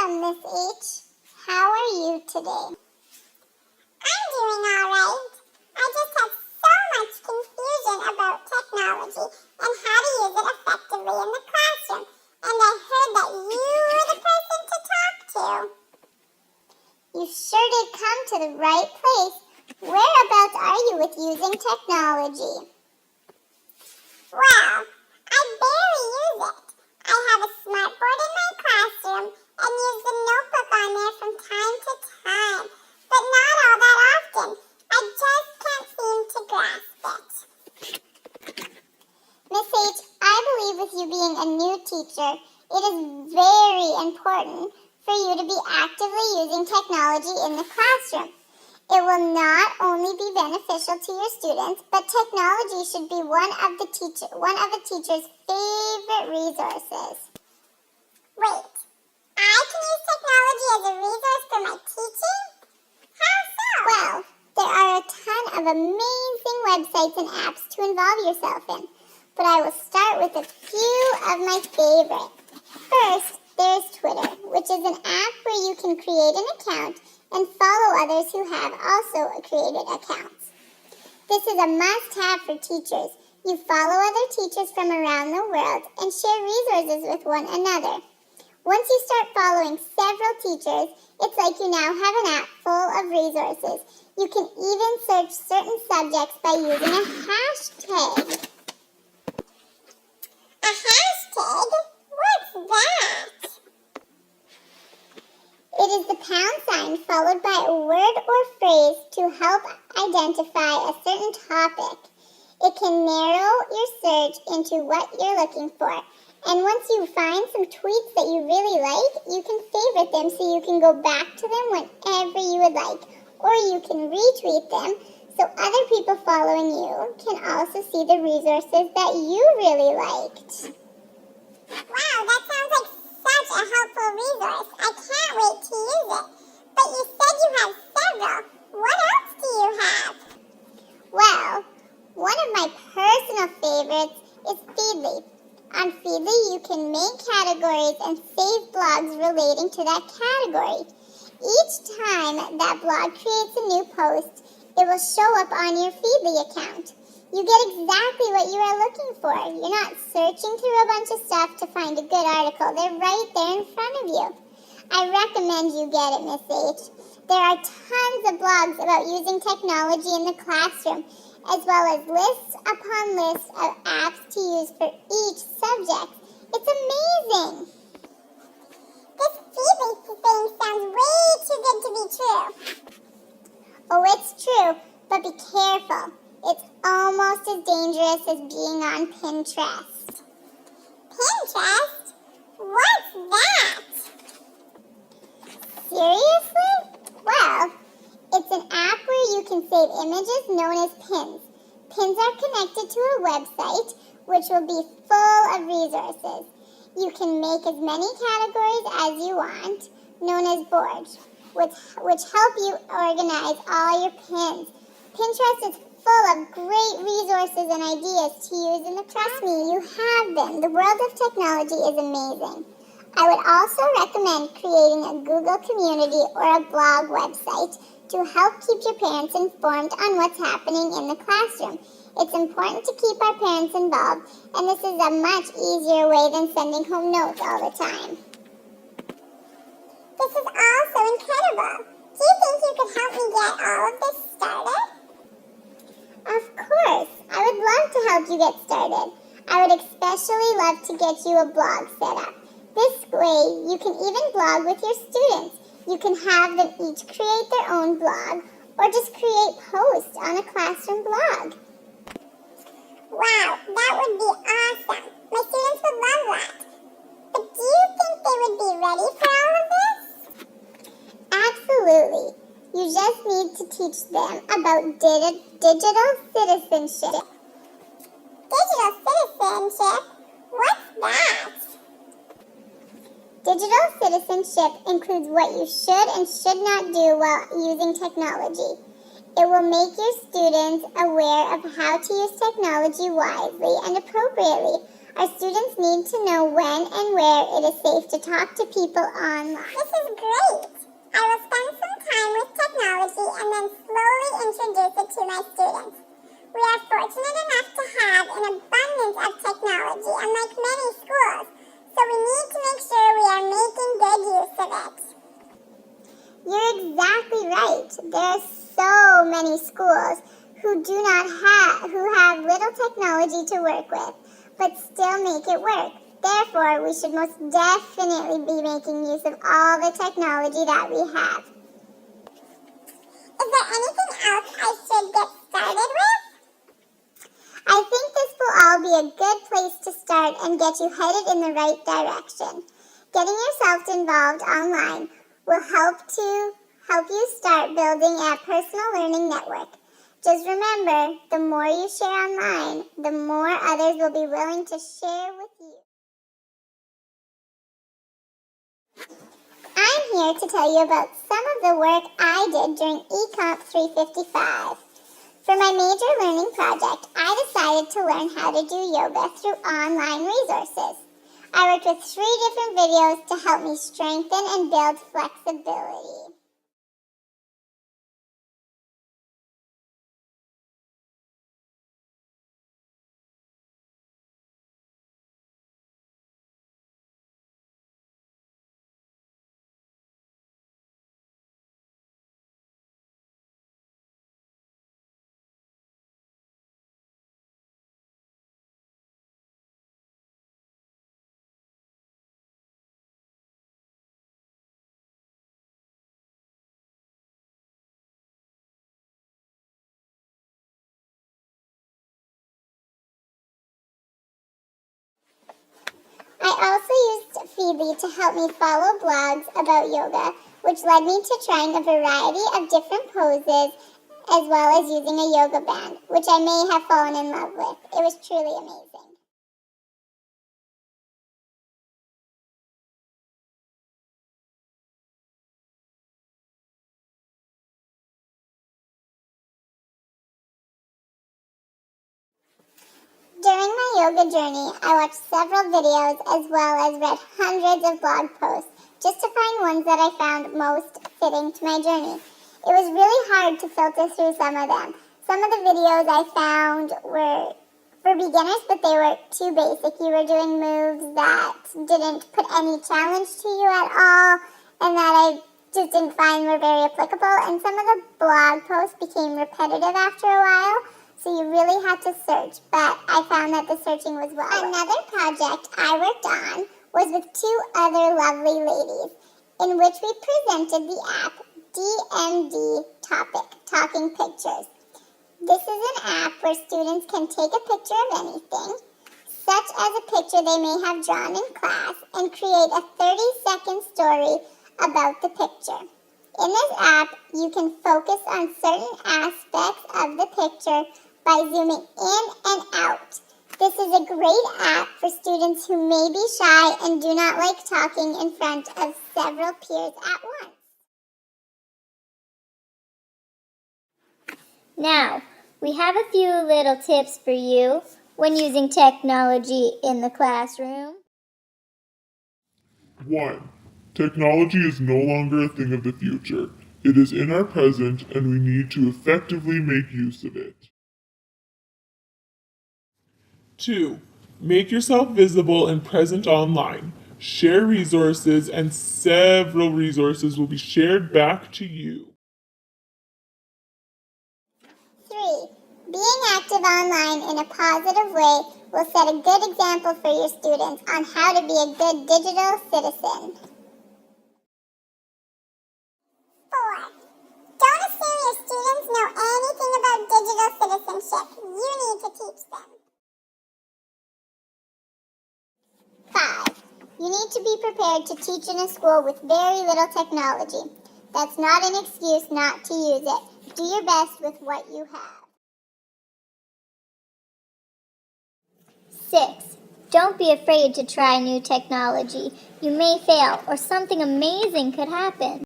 Welcome, Miss H. How are you today? I'm doing all right. I just have so much confusion about technology and how to use it effectively in the classroom. And I heard that you were the person to talk to. You sure did come to the right place. Whereabouts are you with using technology? Well, I barely use it. I have a smartboard in my classroom and use the notebook on there from time to time, but not all that often. I just can't seem to grasp it. Miss H, I believe with you being a new teacher, it is very important for you to be actively using technology in the classroom. It will not only be beneficial to your students, but technology should be one of the teacher's favorite resources. Wait, I can use technology as a resource for my teaching? How so? Well, there are a ton of amazing websites and apps to involve yourself in, but I will start with a few of my favorite. First, there's Twitter, which is an app where you can create an account and follow others who have also created accounts. This is a must-have for teachers. You follow other teachers from around the world and share resources with one another. Once you start following several teachers, it's like you now have an app full of resources. You can even search certain subjects by using a hashtag. A hashtag? What's that? It is the pound sign followed by a word or phrase to help identify a certain topic. It can narrow your search into what you're looking for. And once you find some tweets that you really like, you can favorite them so you can go back to them whenever you would like. Or you can retweet them so other people following you can also see the resources that you really liked. Wow, that sounds like such a helpful resource. I can't wait to use it. But you said you have several. What else do you have? Well, one of my personal favorites is Feedly. On Feedly, you can make categories and save blogs relating to that category. Each time that blog creates a new post, it will show up on your Feedly account. You get exactly what you are looking for. You're not searching through a bunch of stuff to find a good article. They're right there in front of you. I recommend you get it, Miss H. There are tons of blogs about using technology in the classroom, as well as lists upon lists of apps to use for each subject. It's amazing. This Feedly thing sounds way too good to be true. Oh, it's true, but be careful. It's almost as dangerous as being on Pinterest. Pinterest? What's that? Seriously? Well, it's an app where you can save images known as pins. Pins are connected to a website, which will be full of resources. You can make as many categories as you want, known as boards, which help you organize all your pins. Pinterest is full of great resources and ideas to use, and trust me, you have them. The world of technology is amazing. I would also recommend creating a Google community or a blog website to help keep your parents informed on what's happening in the classroom. It's important to keep our parents involved, and this is a much easier way than sending home notes all the time. This is all so incredible. Do you think you could help me get all of this started? Of course. I would love to help you get started. I would especially love to get you a blog set up. This way, you can even blog with your students. You can have them each create their own blog or just create posts on a classroom blog. Wow, that would be awesome. My students would love that. But do you think they would be ready for all of this? Absolutely. You just need to teach them about digital citizenship. Digital citizenship? What's that? Digital citizenship includes what you should and should not do while using technology. It will make your students aware of how to use technology wisely and appropriately. Our students need to know when and where it is safe to talk to people online. This is great! I will spend some time with technology and then slowly introduce it to my students. We are fortunate enough to have an abundance of technology, unlike many schools, so we need to make sure we are making good use of it. You're exactly right. There are so many schools who have little technology to work with, but still make it work. Therefore, we should most definitely be making use of all the technology that we have. Is there anything else I should get started with? I think this will all be a good place to start and get you headed in the right direction. Getting yourself involved online will help you start building a personal learning network. Just remember, the more you share online, the more others will be willing to share with you. I'm here to tell you about some of the work I did during ECMP 355. For my major learning project, I decided to learn how to do yoga through online resources. I worked with 3 different videos to help me strengthen and build flexibility. I also used Feedly to help me follow blogs about yoga, which led me to trying a variety of different poses as well as using a yoga band, which I may have fallen in love with. It was truly amazing. During my yoga journey, I watched several videos as well as read hundreds of blog posts just to find ones that I found most fitting to my journey. It was really hard to filter through some of them. Some of the videos I found were for beginners, but they were too basic. You were doing moves that didn't put any challenge to you at all, and that I just didn't find were very applicable. And some of the blog posts became repetitive after a while, so you really had to search, but I found that the searching was well. Another project I worked on was with 2 other lovely ladies, in which we presented the app DMD Topic, Talking Pictures. This is an app where students can take a picture of anything, such as a picture they may have drawn in class, and create a 30-second story about the picture. In this app, you can focus on certain aspects of the picture by zooming in and out. This is a great app for students who may be shy and do not like talking in front of several peers at once. Now, we have a few little tips for you when using technology in the classroom. 1. Technology is no longer a thing of the future. It is in our present, and we need to effectively make use of it. 2. Make yourself visible and present online. Share resources, and several resources will be shared back to you. 3. Being active online in a positive way will set a good example for your students on how to be a good digital citizen. 4. Don't assume your students know anything about digital citizenship. You need to teach them. 5. You need to be prepared to teach in a school with very little technology. That's not an excuse not to use it. Do your best with what you have. 6. Don't be afraid to try new technology. You may fail, or something amazing could happen.